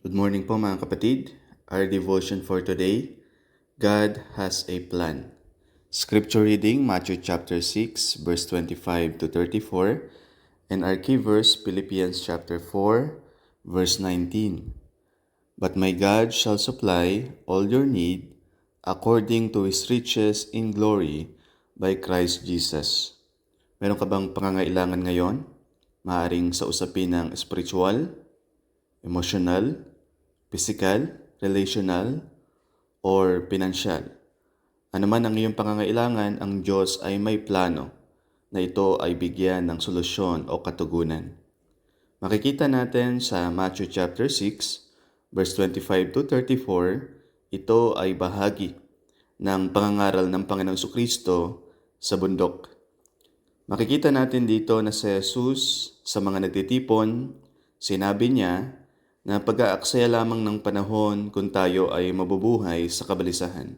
Good morning po mga kapatid. Our devotion for today, God has a plan. Scripture reading, Matthew chapter 6, verse 25 to 34, and our key verse, Philippians chapter 4, verse 19. But my God shall supply all your need according to His riches in glory by Christ Jesus. Meron ka bang pangangailangan ngayon? Maaring sa usapin ng spiritual, emotional, physical, relational, or pinansyal. Ano man ang iyong pangangailangan, ang Diyos ay may plano na ito ay bigyan ng solusyon o katugunan. Makikita natin sa Matthew chapter 6, verse 25 to 34, ito ay bahagi ng pangangaral ng Panginoong Jesucristo sa bundok. Makikita natin dito na si Jesus sa mga nagtitipon, sinabi niya na pag-aaksaya lamang ng panahon kung tayo ay mabubuhay sa kabalisahan.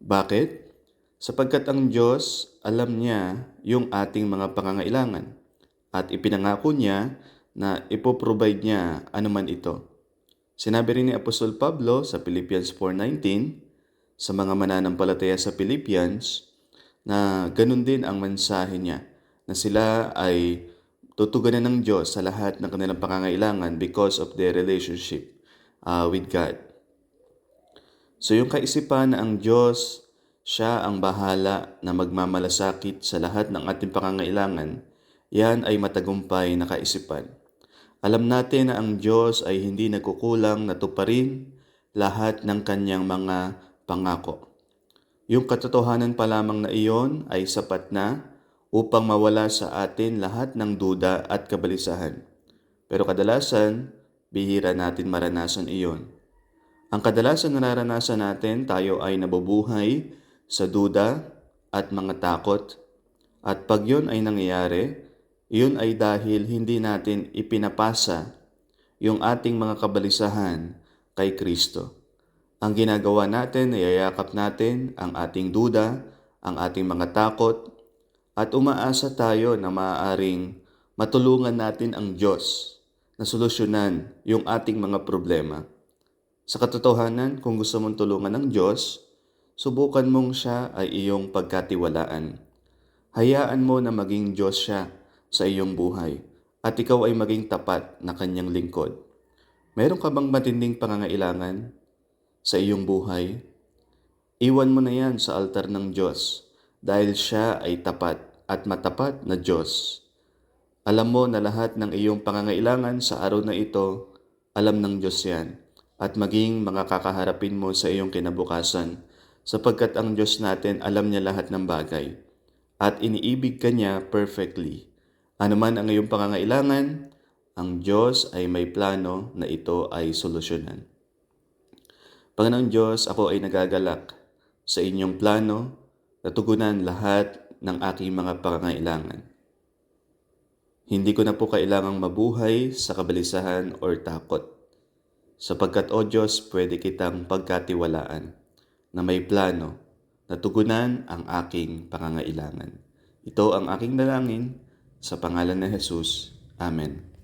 Bakit? Sapagkat ang Diyos, alam niya yung ating mga pangangailangan at ipinangako niya na ipoprovide niya anuman ito. Sinabi rin ni Apostol Pablo sa Philippians 4:19 sa mga mananampalataya sa Philippians na ganun din ang mensahe niya na sila ay tutugunan ng Diyos sa lahat ng kanilang pangangailangan because of their relationship with God. So yung kaisipan na ang Diyos, siya ang bahala na magmamalasakit sa lahat ng ating pangangailangan, yan ay matagumpay na kaisipan. Alam natin na ang Diyos ay hindi nagkukulang na tuparin lahat ng kanyang mga pangako. Yung katotohanan pa lamang na iyon ay sapat na upang mawala sa atin lahat ng duda at kabalisahan. Pero kadalasan, bihira natin maranasan iyon. Ang kadalasan nararanasan natin, tayo ay nabubuhay sa duda at mga takot. At pag yun ay nangyayari, yun ay dahil hindi natin ipinapasa yung ating mga kabalisahan kay Kristo. Ang ginagawa natin, niyayakap natin ang ating duda, ang ating mga takot, at umaasa tayo na maaaring matulungan natin ang Diyos na solusyonan yung ating mga problema. Sa katotohanan, kung gusto mong tulungan ng Diyos, subukan mong siya ay iyong pagkatiwalaan. Hayaan mo na maging Diyos siya sa iyong buhay at ikaw ay maging tapat na kanyang lingkod. Meron ka bang matinding pangangailangan sa iyong buhay? Iwan mo na yan sa altar ng Diyos dahil siya ay tapat at matapat na Diyos. Alam mo na lahat ng iyong pangangailangan sa araw na ito, alam ng Diyos yan at maging mga kakaharapin mo sa iyong kinabukasan sapagkat ang Diyos natin alam niya lahat ng bagay at iniibig ka niya perfectly. Ano man ang iyong pangangailangan, ang Diyos ay may plano na ito ay solusyonan. Panginoong Diyos, ako ay nagagalak sa inyong plano na tugunan lahat ng aking mga pangangailangan. Hindi ko na po kailangang mabuhay sa kabalisahan or takot. Sapagkat, O Diyos, pwede kitang pagkatiwalaan na may plano na tugunan ang aking pangangailangan. Ito ang aking dalangin sa pangalan ni Jesus. Amen.